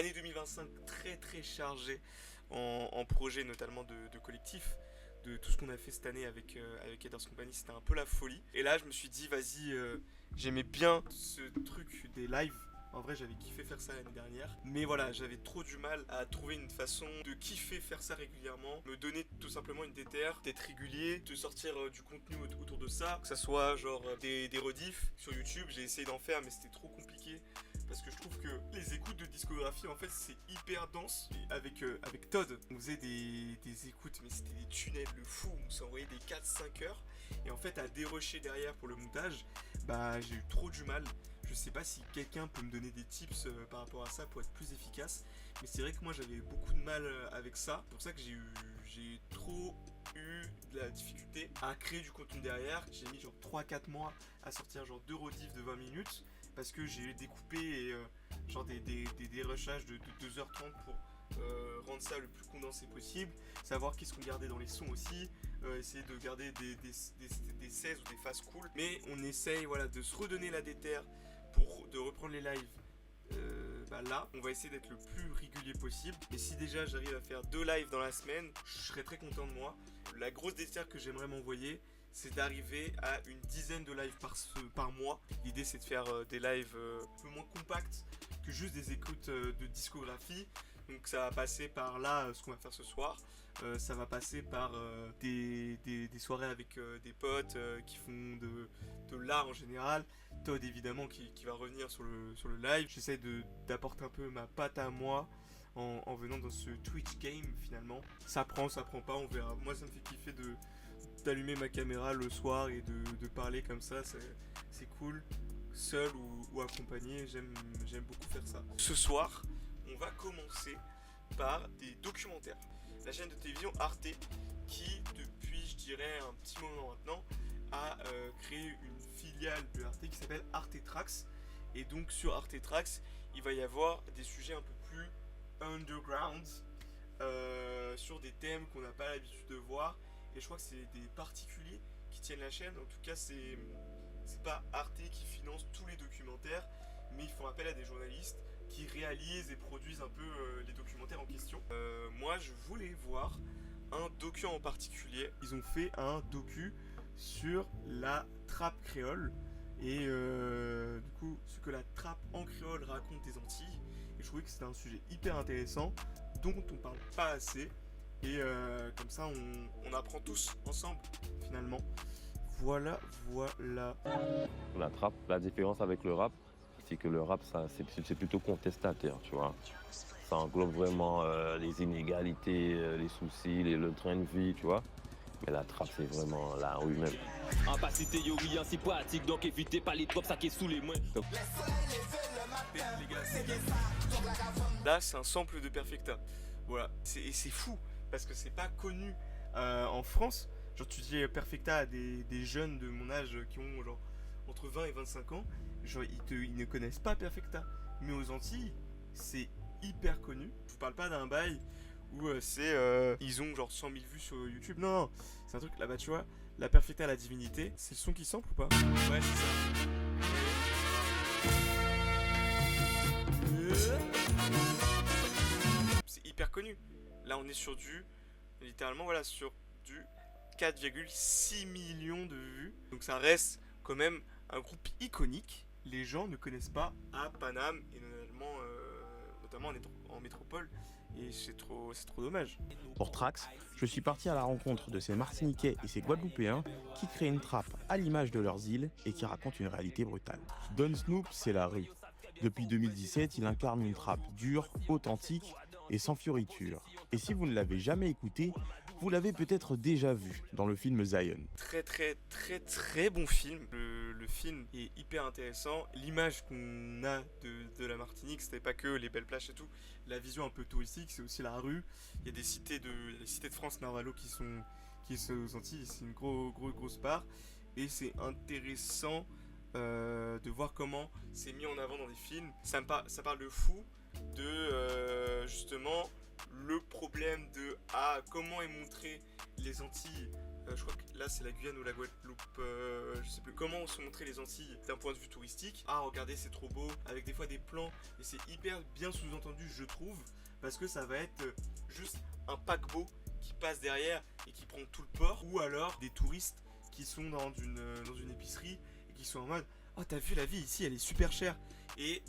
année 2025 très très chargée en projets, notamment de collectif. De tout ce qu'on a fait cette année avec Headers Company, c'était un peu la folie. Et là, je me suis dit, vas-y, j'aimais bien ce truc des lives. En vrai, j'avais kiffé faire ça l'année dernière. Mais voilà, j'avais trop du mal à trouver une façon de kiffer faire ça régulièrement. Me donner tout simplement une DTR, d'être régulier, de sortir du contenu autour de ça. Que ça soit genre des rediffs sur YouTube. J'ai essayé d'en faire, mais c'était trop compliqué. Parce que je trouve que les écoutes de discographie, en fait, c'est hyper dense. Et avec Todd, on faisait des écoutes, mais c'était des tunnels de fou. On s'envoyait des 4-5 heures. Et en fait, à dérocher derrière pour le montage, bah j'ai eu trop du mal. Je sais pas si quelqu'un peut me donner des tips par rapport à ça pour être plus efficace. Mais c'est vrai que moi, j'avais beaucoup de mal avec ça. C'est pour ça que j'ai trop eu de la difficulté à créer du contenu derrière. J'ai mis genre 3-4 mois à sortir genre 2 rediffs de 20 minutes. Parce que j'ai découpé et, genre des rushages de 2h30 pour rendre ça le plus condensé possible, savoir qu'est-ce qu'on gardait dans les sons aussi, essayer de garder des 16 ou des phases cool, mais on essaye voilà, de se redonner la déterre pour de reprendre les lives. Là, on va essayer d'être le plus régulier possible. Et si déjà j'arrive à faire 2 lives dans la semaine, je serais très content de moi. La grosse déterre que j'aimerais m'envoyer, c'est d'arriver à une dizaine de lives par mois. L'idée, c'est de faire des lives un peu moins compacts que juste des écoutes de discographie. Donc ça va passer par là, ce qu'on va faire ce soir. Ça va passer par des soirées avec des potes qui font de l'art en général. Todd évidemment qui va revenir sur le live. J'essaie d'apporter un peu ma patte à moi en venant dans ce Twitch game finalement. Ça prend pas, on verra. Moi ça me fait kiffer d'allumer ma caméra le soir et de parler comme ça, c'est cool. Seul ou accompagné, j'aime beaucoup faire ça. Ce soir, on va commencer par des documentaires. La chaîne de télévision Arte, qui depuis, je dirais, un petit moment maintenant, a créé une filiale de Arte qui s'appelle Arte Tracks. Et donc sur Arte Tracks, il va y avoir des sujets un peu plus underground, sur des thèmes qu'on n'a pas l'habitude de voir. Et je crois que c'est des particuliers qui tiennent la chaîne. En tout cas, c'est pas Arte qui finance tous les documentaires, mais ils font appel à des journalistes qui réalisent et produisent un peu les documentaires en question. Moi, je voulais voir un docu en particulier. Ils ont fait un docu sur la trappe créole et du coup, ce que la trappe en créole raconte des Antilles. Et je trouvais que c'était un sujet hyper intéressant dont on parle pas assez. Et comme ça, on apprend tous ensemble, finalement. Voilà. La trappe, la différence avec le rap, c'est que le rap, c'est plutôt contestataire, tu vois. Ça englobe vraiment les inégalités, les soucis, le train de vie, tu vois. Mais la trappe, c'est vraiment la rue même. En bas cité yo oui en si pratique donc évitez pas les drops ça qui est sous les mains. Là, c'est un sample de Perfecta. Voilà, c'est fou parce que c'est pas connu en France. Genre, tu dis Perfecta à des jeunes de mon âge qui ont genre entre 20 et 25 ans, genre ils ne connaissent pas Perfecta. Mais aux Antilles, c'est hyper connu. Je vous parle pas d'un bail où ils ont genre 100 000 vues sur YouTube. Non, c'est un truc là-bas, tu vois. La Perfecta, la divinité, c'est le son qui sample ou pas? Ouais, c'est ça. C'est hyper connu. Là, on est sur littéralement, voilà, sur du 4,6 millions de vues. Donc ça reste quand même un groupe iconique. Les gens ne connaissent pas à Paname et notamment en métropole. Et c'est trop dommage. Pour Trax, je suis parti à la rencontre de ces Martiniquais et ces Guadeloupéens qui créent une trappe à l'image de leurs îles et qui racontent une réalité brutale. Don Snoop, c'est la rue. Depuis 2017, il incarne une trappe dure, authentique et sans fioriture. Et si vous ne l'avez jamais écouté, vous l'avez peut-être déjà vu dans le film Zion. Très bon film. Le film est hyper intéressant. L'image qu'on a de la Martinique, c'était pas que les belles plages et tout. La vision un peu touristique, c'est aussi la rue. Il y a des cités de France, Narvalo qui sont aux Antilles. C'est une grosse part. Et c'est intéressant de voir comment c'est mis en avant dans des films. Ça parle de fou, de justement le problème de comment est montrée les Antilles, je crois que là c'est la Guyane ou la Guadeloupe, je sais plus comment sont montrées les Antilles d'un point de vue touristique. Ah regardez c'est trop beau, avec des fois des plans, et c'est hyper bien sous-entendu je trouve, parce que ça va être juste un paquebot qui passe derrière et qui prend tout le port, ou alors des touristes qui sont dans une épicerie et qui sont en mode oh t'as vu la vie ici elle est super chère, et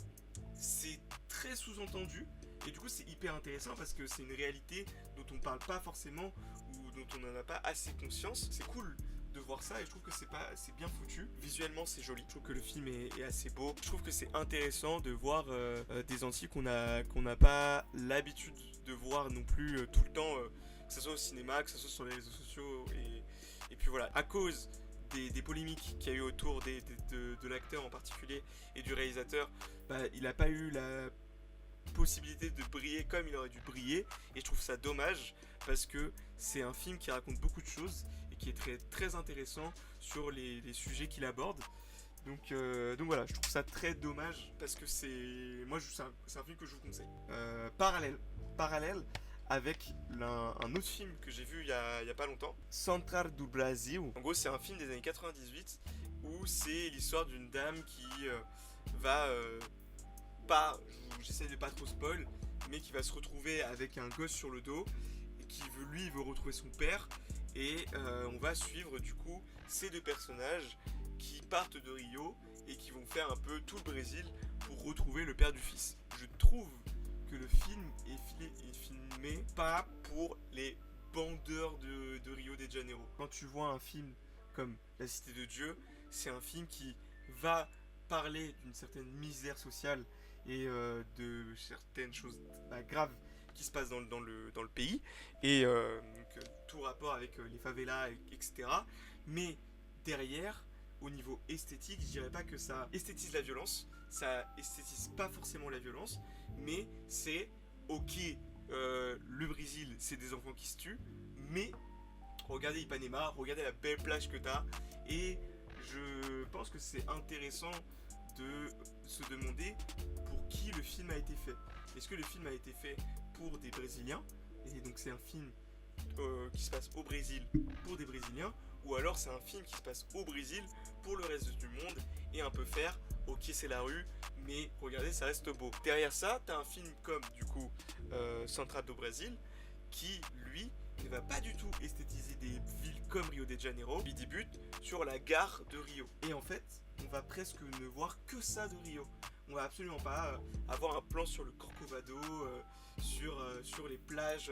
c'est très sous-entendu. Et du coup c'est hyper intéressant parce que c'est une réalité dont on parle pas forcément ou dont on n'en a pas assez conscience. C'est cool de voir ça et je trouve que c'est bien foutu. Visuellement c'est joli. Je trouve que le film est assez beau. Je trouve que c'est intéressant de voir des Antilles qu'on n'a pas l'habitude de voir non plus tout le temps, que ce soit au cinéma, que ce soit sur les réseaux sociaux. Et puis voilà, à cause des polémiques qu'il y a eu autour de l'acteur en particulier et du réalisateur, il n'a pas eu la possibilité de briller comme il aurait dû briller, et je trouve ça dommage parce que c'est un film qui raconte beaucoup de choses et qui est très, très intéressant sur les sujets qu'il aborde. Donc voilà, je trouve ça très dommage parce que c'est un film que je vous conseille. Parallèle avec un autre film que j'ai vu il y a pas longtemps, Central do Brasil. En gros c'est un film des années 98 où c'est l'histoire d'une dame qui va j'essaie de pas trop spoil, mais qui va se retrouver avec un gosse sur le dos et qui veut retrouver son père, et on va suivre du coup ces deux personnages qui partent de Rio et qui vont faire un peu tout le Brésil pour retrouver le père du fils. Je trouve que le film est filmé pas pour les bandeurs de Rio de Janeiro. Quand tu vois un film comme La Cité de Dieu, c'est un film qui va parler d'une certaine misère sociale et de certaines choses graves qui se passent dans le pays, et donc, tout rapport avec les favelas, etc. Mais derrière, au niveau esthétique, je dirais pas que ça esthétise la violence, ça esthétise pas forcément la violence, mais c'est ok, le Brésil c'est des enfants qui se tuent, mais regardez Ipanema, regardez la belle plage que t'as, et je pense que c'est intéressant de se demander pour qui le film a été fait. Est-ce que le film a été fait pour des Brésiliens, et donc c'est un film qui se passe au Brésil pour des Brésiliens, ou alors c'est un film qui se passe au Brésil pour le reste du monde et un peu faire ok c'est la rue mais regardez ça reste beau. Derrière ça t'as un film comme du coup Central do Brasil qui lui ne va pas du tout esthétiser des villes comme Rio de Janeiro. Il débute sur la gare de Rio et en fait on va presque ne voir que ça de Rio. On va absolument pas avoir un plan sur le Corcovado, sur les plages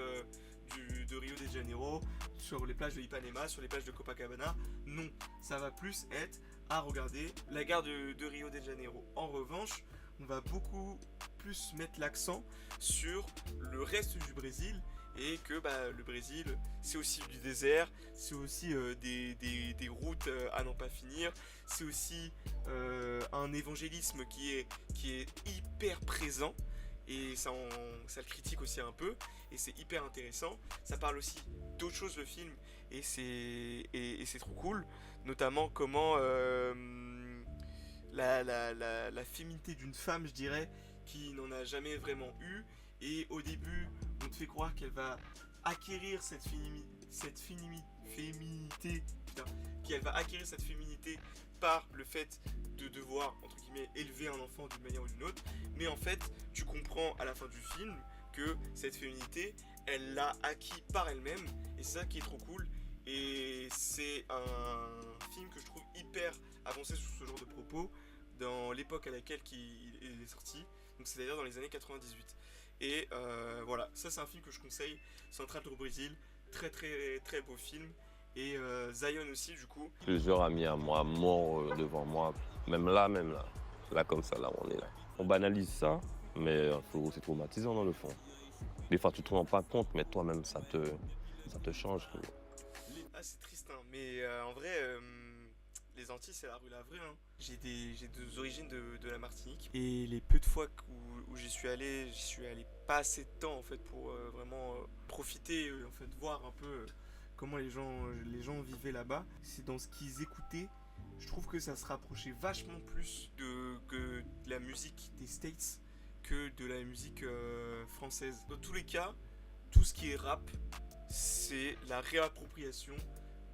de Rio de Janeiro, sur les plages de Ipanema, sur les plages de Copacabana. Non, ça va plus être à regarder la gare de Rio de Janeiro. En revanche, on va beaucoup plus mettre l'accent sur le reste du Brésil, et que le Brésil c'est aussi du désert, c'est aussi des routes à n'en pas finir, c'est aussi un évangélisme qui est hyper présent, et ça le critique aussi un peu, et c'est hyper intéressant. Ça parle aussi d'autres choses le film, et c'est trop cool, notamment comment la féminité d'une femme, je dirais, qui n'en a jamais vraiment eu, et au début on te fait croire qu'elle va acquérir cette féminité, qu'elle va acquérir cette féminité par le fait de devoir, entre guillemets, élever un enfant d'une manière ou d'une autre, mais en fait tu comprends à la fin du film que cette féminité elle l'a acquis par elle-même, et c'est ça qui est trop cool. Et c'est un film que je trouve hyper avancé sur ce genre de propos dans l'époque à laquelle il est sorti, donc c'est-à-dire dans les années 98. Et voilà, ça c'est un film que je conseille, Central do Brésil, très très très beau film. Et Zion aussi du coup. Plusieurs amis à moi morts devant moi, même là, là comme ça, là on est là. On banalise ça, mais c'est traumatisant dans le fond. Des fois tu te rends pas compte, mais toi-même ça te change. Ah c'est triste hein, mais en vrai les Antilles c'est la rue la vraie hein. J'ai des origines de la Martinique, et les peu de fois où j'y suis allé pas assez de temps en fait pour vraiment profiter, en fait voir un peu comment les gens vivaient là-bas. C'est dans ce qu'ils écoutaient. Je trouve que ça se rapprochait vachement plus que de la musique des States que de la musique française. Dans tous les cas, tout ce qui est rap, c'est la réappropriation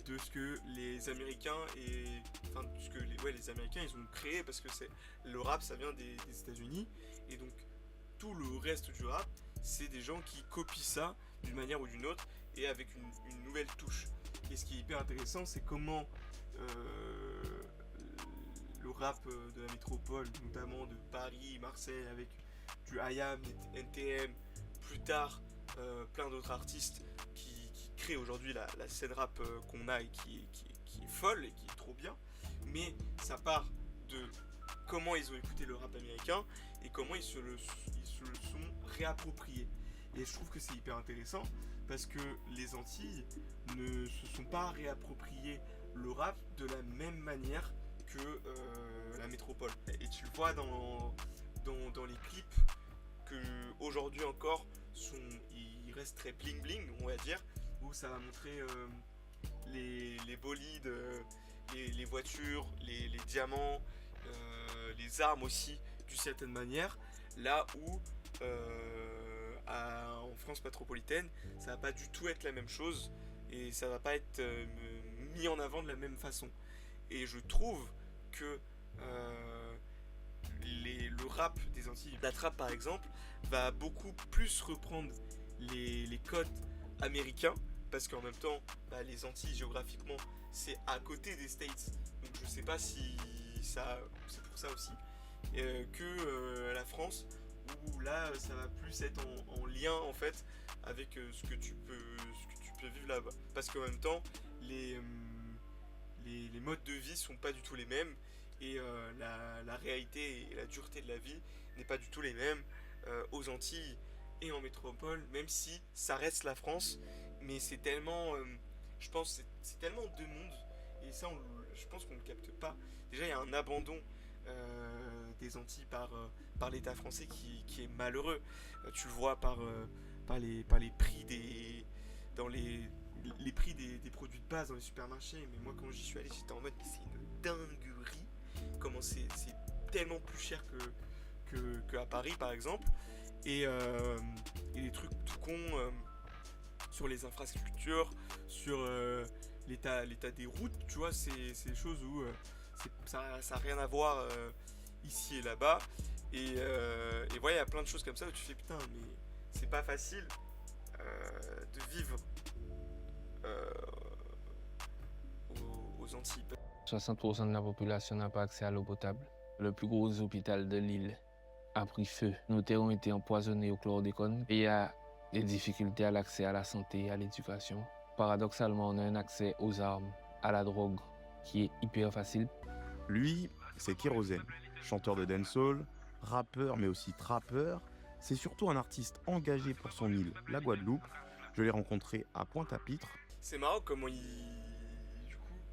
de ce que les Américains les Américains ils ont créé, parce que le rap ça vient des États-Unis, et donc tout le reste du rap c'est des gens qui copient ça d'une manière ou d'une autre et avec une nouvelle touche. Et ce qui est hyper intéressant, c'est comment le rap de la métropole, notamment de Paris, Marseille, avec du IAM, NTM, plus tard plein d'autres artistes qui créent aujourd'hui la scène rap qu'on a et qui est folle et qui est trop bien. Mais ça part de comment ils ont écouté le rap américain et comment ils se le sont réappropriés. Et je trouve que c'est hyper intéressant parce que les Antilles ne se sont pas réappropriés le rap de la même manière que la métropole. Et tu le vois dans les clips que aujourd'hui encore ils restent très bling bling, on va dire, où ça va montrer les bolides, les voitures, les diamants, les armes aussi d'une certaine manière, là où en France métropolitaine ça va pas du tout être la même chose et ça va pas être mis en avant de la même façon. Et je trouve que le rap des Antilles, la trap par exemple, va beaucoup plus reprendre les codes américains, parce qu'en même temps les Antilles géographiquement c'est à côté des States, donc je sais pas si ça c'est pour ça aussi que la France, où là ça va plus être en lien en fait avec ce que tu peux vivre là-bas, parce qu'en même temps les modes de vie sont pas du tout les mêmes et la réalité et la dureté de la vie n'est pas du tout les mêmes aux Antilles et en métropole, même si ça reste la France. Mais c'est tellement je pense c'est tellement deux mondes, et ça je pense qu'on ne capte pas. Déjà il y a un abandon des Antilles par l'État français qui est malheureux. Tu le vois par les prix les prix des produits de base dans les supermarchés. Mais moi quand j'y suis allé j'étais en mode mais c'est une dinguerie, comment c'est tellement plus cher que à Paris par exemple. Et les trucs tout cons sur les infrastructures, sur l'état des routes, tu vois, c'est des choses où ça n'a rien à voir ici et là-bas. Et voilà, il y a plein de choses comme ça où tu fais putain, mais c'est pas facile de vivre aux Antilles. 60% de la population n'a pas accès à l'eau potable. Le plus gros hôpital de l'île a pris feu. Nos terres ont été empoisonnés au chlordécone et il y a des difficultés à l'accès à la santé et à l'éducation. Paradoxalement, on a un accès aux armes, à la drogue, qui est hyper facile. Lui, c'est Kérosène, chanteur de dancehall, rappeur mais aussi trappeur. C'est surtout un artiste engagé pour son île, la Guadeloupe. Je l'ai rencontré à Pointe-à-Pitre. C'est marrant comment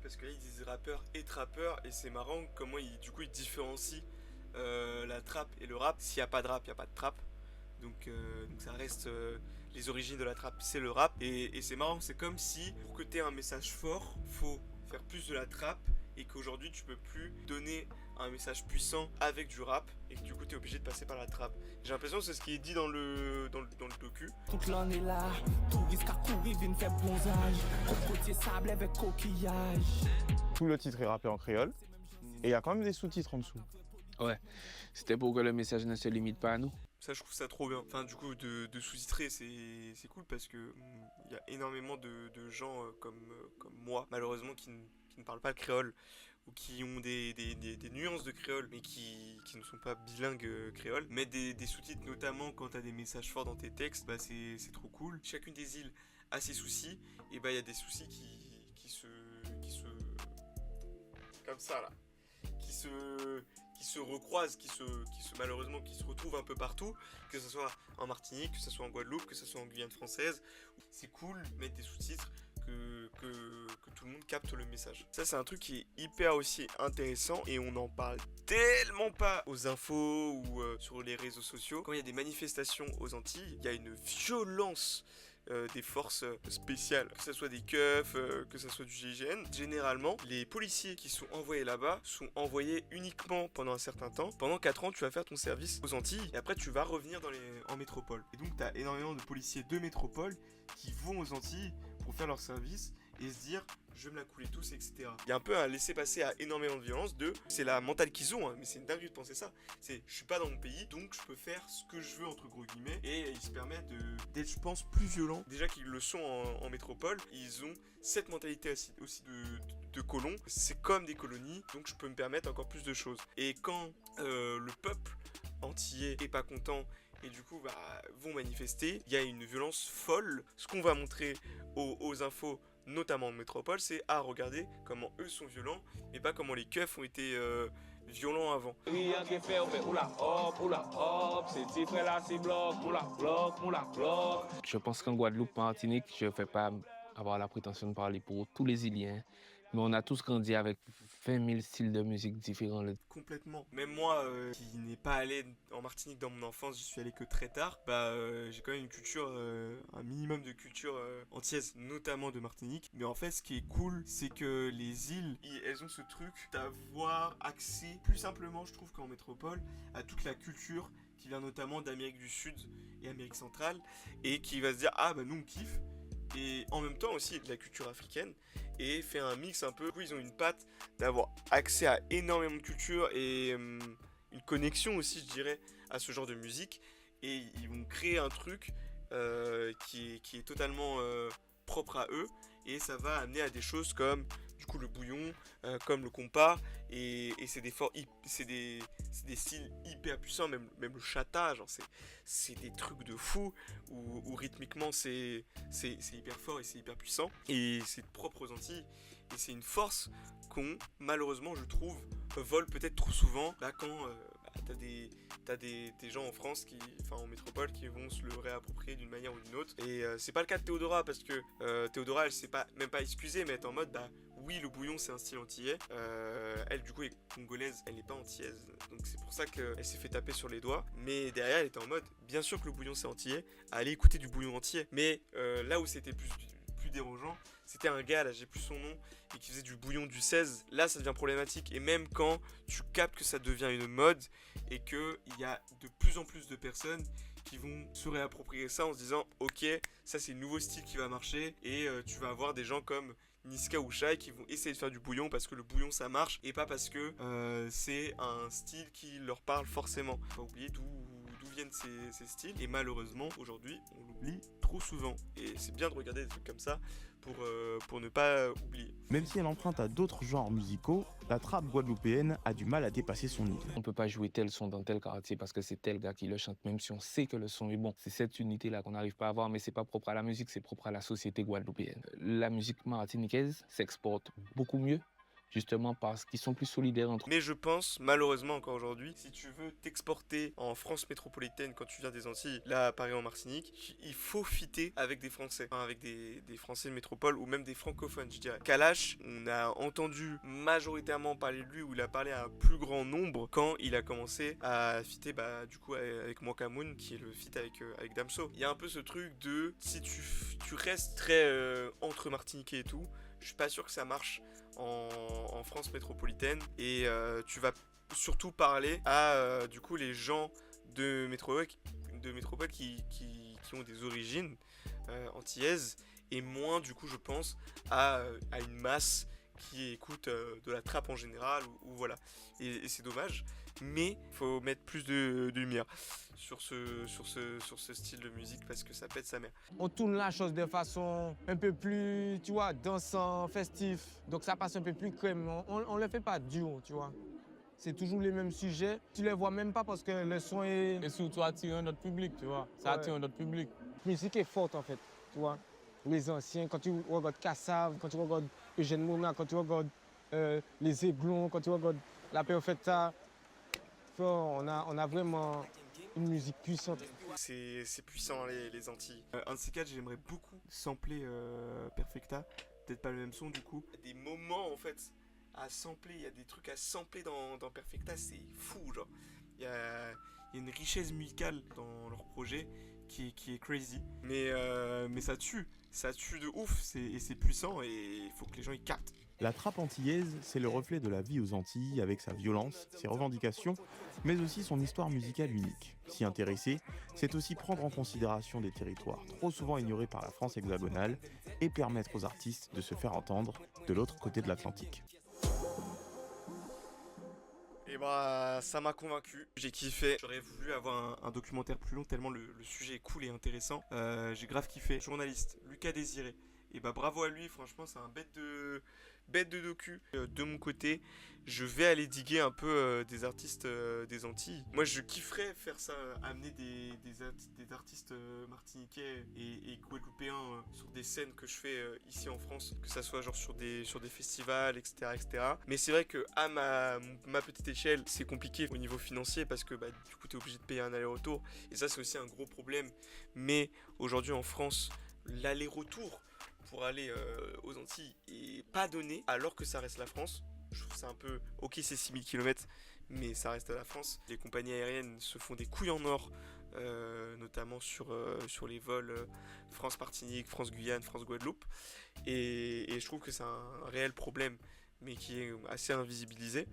parce que là ils disent rappeur et trappeur, et c'est marrant comment ils différencient la trappe et le rap. S'il n'y a pas de rap, il n'y a pas de trap. Donc ça reste les origines de la trappe, c'est le rap. Et c'est marrant, c'est comme si pour que tu aies un message fort, faut faire plus de la trappe, et qu'aujourd'hui tu peux plus donner un message puissant avec du rap, et que du coup tu es obligé de passer par la trappe. J'ai l'impression que c'est ce qui est dit dans le docu. Toute l'année là, touriste à courir, vient faire bronzage. Cocotier sable avec coquillage. Tout le titre est rappé en créole, et il y a quand même des sous-titres en dessous. Ouais, c'était pour que le message ne se limite pas à nous. Ça, je trouve ça trop bien. Enfin, du coup, de sous-titrer, c'est cool, parce que il y a énormément de gens comme moi, malheureusement, qui ne parlent pas le créole, ou qui ont des nuances de créole, mais qui ne sont pas bilingues créole. Mettre des sous-titres, notamment quand tu as des messages forts dans tes textes, bah c'est trop cool. Chacune des îles a ses soucis, et bah il y a des soucis qui se comme ça là, qui se recroisent, malheureusement qui se retrouvent un peu partout, que ce soit en Martinique, que ce soit en Guadeloupe, que ce soit en Guyane française. C'est cool de mettre des sous-titres, que tout le monde capte le message. Ça, c'est un truc qui est hyper aussi intéressant, et on n'en parle tellement pas aux infos ou sur les réseaux sociaux. Quand il y a des manifestations aux Antilles, il y a une violence des forces spéciales, que ce soit des keufs, que ce soit du GIGN. Généralement, les policiers qui sont envoyés là-bas sont envoyés uniquement pendant un certain temps. Pendant 4 ans, tu vas faire ton service aux Antilles et après tu vas revenir en métropole. Et donc tu as énormément de policiers de métropole qui vont aux Antilles pour faire leur service et se dire je vais me la couler tous, etc. Il y a un peu un laisser-passer à énormément de violence c'est la mentale qu'ils ont, hein, mais c'est une dinguerie de penser ça. C'est je suis pas dans mon pays, donc je peux faire ce que je veux entre gros guillemets, et ils se permettent d'être, je pense, plus violents. Déjà qu'ils le sont en métropole, ils ont cette mentalité aussi de colons. C'est comme des colonies, donc je peux me permettre encore plus de choses. Et quand le peuple antillais est pas content et du coup vont manifester, il y a une violence folle. Ce qu'on va montrer aux infos, notamment en métropole, c'est regardez comment eux sont violents, mais pas comment les keufs ont été violents avant. Je pense qu'en Guadeloupe, Martinique, je ne vais pas avoir la prétention de parler pour tous les Iliens, mais on a tous grandi avec 20 000 styles de musique différents. Complètement. Même moi, qui n'ai pas allé en Martinique dans mon enfance, je suis allé que très tard, j'ai quand même une culture, un minimum de culture antillaise, notamment de Martinique. Mais en fait, ce qui est cool, c'est que les îles, elles ont ce truc d'avoir accès, plus simplement, je trouve, qu'en métropole, à toute la culture qui vient notamment d'Amérique du Sud et Amérique centrale, et qui va se dire, nous on kiffe, et en même temps aussi de la culture africaine, et fait un mix un peu, où ils ont une patte d'avoir accès à énormément de culture et une connexion aussi, je dirais, à ce genre de musique, et ils vont créer un truc qui est totalement propre à eux, et ça va amener à des choses comme du coup le bouillon, comme le compas, et c'est des styles hyper puissants, même le chata, genre c'est des trucs de fou où rythmiquement c'est hyper fort et c'est hyper puissant, et c'est propre aux Antilles, et c'est une force qu'on, malheureusement je trouve, vole peut-être trop souvent quand t'as des gens en France, en métropole, qui vont se le réapproprier d'une manière ou d'une autre. Et c'est pas le cas de Théodora, parce que Théodora, elle s'est même pas excusée, mais elle est en mode, oui, le bouillon c'est un style antillais. Elle, du coup, est congolaise, elle n'est pas antillaise. Donc c'est pour ça qu'elle s'est fait taper sur les doigts. Mais derrière, elle était en mode, bien sûr que le bouillon c'est antillais, allez écouter du bouillon entier. Mais là où c'était plus dérangeant, c'était un gars, là j'ai plus son nom, et qui faisait du bouillon du 16. Là ça devient problématique, et même quand tu captes que ça devient une mode et qu'il y a de plus en plus de personnes qui vont se réapproprier ça en se disant ok, ça c'est le nouveau style qui va marcher, et tu vas avoir des gens comme Niska ou Shai qui vont essayer de faire du bouillon parce que le bouillon ça marche, et pas parce que c'est un style qui leur parle forcément. Faut pas oublier d'où viennent ces styles, et malheureusement aujourd'hui on l'oublie trop souvent, et c'est bien de regarder des trucs comme ça pour ne pas oublier. Même si elle emprunte à d'autres genres musicaux, la trappe guadeloupéenne a du mal à dépasser son île. On ne peut pas jouer tel son dans tel quartier parce que c'est tel gars qui le chante, même si on sait que le son est bon. C'est cette unité-là qu'on n'arrive pas à avoir, mais c'est pas propre à la musique, c'est propre à la société guadeloupéenne. La musique martiniquaise s'exporte beaucoup mieux, justement parce qu'ils sont plus solidaires entre eux. Mais je pense, malheureusement encore aujourd'hui, si tu veux t'exporter en France métropolitaine quand tu viens des Antilles, là à Paris, en Martinique, il faut fitter avec des Français, avec des Français de métropole, ou même des francophones, je dirais. Kalash, on a entendu majoritairement parler de lui, ou il a parlé à un plus grand nombre quand il a commencé à fitter du coup avec Mwakamoun, qui est le feat avec Damso. Il y a un peu ce truc de, si tu restes très entre Martiniquais et tout, je suis pas sûr que ça marche en France métropolitaine, et tu vas surtout parler à du coup les gens de métropole qui ont des origines antillaises, et moins du coup je pense à une masse qui écoute de la trappe en général, ou voilà, et c'est dommage, mais il faut mettre plus de lumière sur ce style de musique parce que ça pète sa mère. On tourne la chose de façon un peu plus, tu vois, dansant, festif. Donc ça passe un peu plus crème. On le fait pas dur, tu vois. C'est toujours les mêmes sujets. Tu les vois même pas parce que le son est... Et surtout attirer notre public, tu vois. Ça attire notre public. La musique est forte en fait, tu vois. Les anciens, quand tu regardes Kassav, quand tu regardes Eugène Mouna, quand tu regardes les Aiglons, quand tu regardes La Perfecta, on a vraiment une musique puissante. C'est puissant les Antilles. Un de ces quatre, j'aimerais beaucoup sampler Perfecta. Peut-être pas le même son du coup. Il y a des moments en fait à sampler, il y a des trucs à sampler dans Perfecta, c'est fou genre. Il y a une richesse musicale dans leur projet qui est crazy. Mais ça tue de ouf, et c'est puissant et il faut que les gens y captent. La trappe antillaise, c'est le reflet de la vie aux Antilles avec sa violence, ses revendications, mais aussi son histoire musicale unique. S'y intéresser, c'est aussi prendre en considération des territoires trop souvent ignorés par la France hexagonale et permettre aux artistes de se faire entendre de l'autre côté de l'Atlantique. Et bah ça m'a convaincu, j'ai kiffé. J'aurais voulu avoir un documentaire plus long tellement le sujet est cool et intéressant. J'ai grave kiffé. Journaliste, Lucas Désiré. Et bah bravo à lui, franchement c'est un bête de docu. De mon côté, je vais aller diguer un peu des artistes des Antilles. Moi je kifferais faire ça, amener des artistes martiniquais et guadeloupéens sur des scènes que je fais ici en France, que ça soit genre sur des festivals, etc. Mais c'est vrai que à ma petite échelle, c'est compliqué au niveau financier parce que du coup t'es obligé de payer un aller-retour. Et ça c'est aussi un gros problème. Mais aujourd'hui en France, l'aller-retour pour aller aux Antilles est pas donné alors que ça reste la France. Je trouve ça un peu... Ok c'est 6000 km mais ça reste la France. Les compagnies aériennes se font des couilles en or notamment sur les vols France-Martinique, France-Guyane, France-Guadeloupe et je trouve que c'est un réel problème mais qui est assez invisibilisé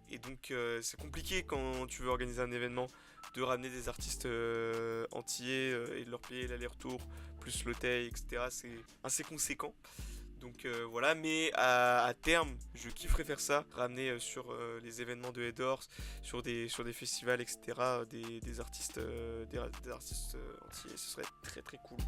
et donc c'est compliqué quand tu veux organiser un événement de ramener des artistes antillais et de leur payer l'aller-retour plus l'hôtel, etc. C'est assez conséquent. Donc voilà, mais à terme, je kifferais faire ça, ramener sur les événements de Headors, sur des festivals, etc. des artistes antillais, ce serait très très cool.